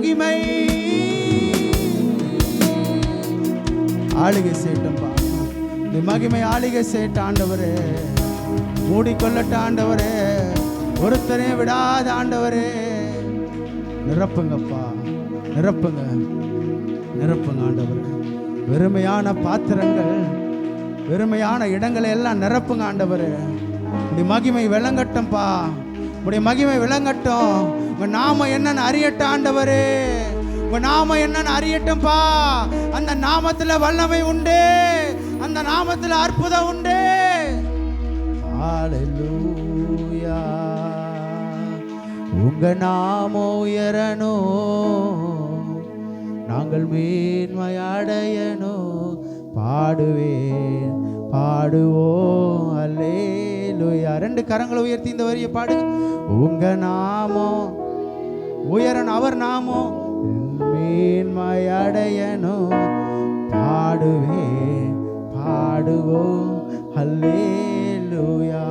மகிமை ஆளுகை செய்யட்டும்பா. இந்த மகிமை ஆளுகை செய்யட்ட ஆண்டவரே, மூடிக்கொள்ளட்ட ஆண்டவரே, ஒருத்தரே விடாத ஆண்டவரே, நிரப்புங்கப்பா, நிரப்புங்க, நிரப்புங்க ஆண்டவரே. வெறுமையான பாத்திரங்கள், வெறுமையான இடங்களை எல்லாம் நிரப்புங்க ஆண்டவரே. உடைய மகிமை விளங்கட்டும்பா, உடைய மகிமை விளங்கட்டும். உங்க நாம என்னன்னு அறியட்ட ஆண்டவரே, உங்க நாம என்னன்னு அறியட்டும்பா. அந்த நாமத்துல வல்லமை உண்டு, அந்த நாமத்துல அற்புதம் உண்டு. ஹல்லேலூயா. உங்க நாமம் உயரணும், நாங்கள் மேன்மை அடையணும். பாடுவேன், பாடுவோம் அல்லேலூயா. ரெண்டு கரங்களை உயர்த்தி இந்த வரியை பாடுங்க. உங்க நாமம் உயரணும், அவர் நாமம் மேன்மை அடையணும். பாடுவேன், பாடுவோம் அல்லேலூயா.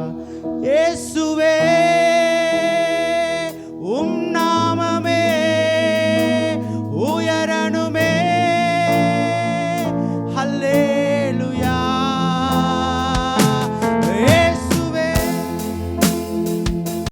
இயேசுவே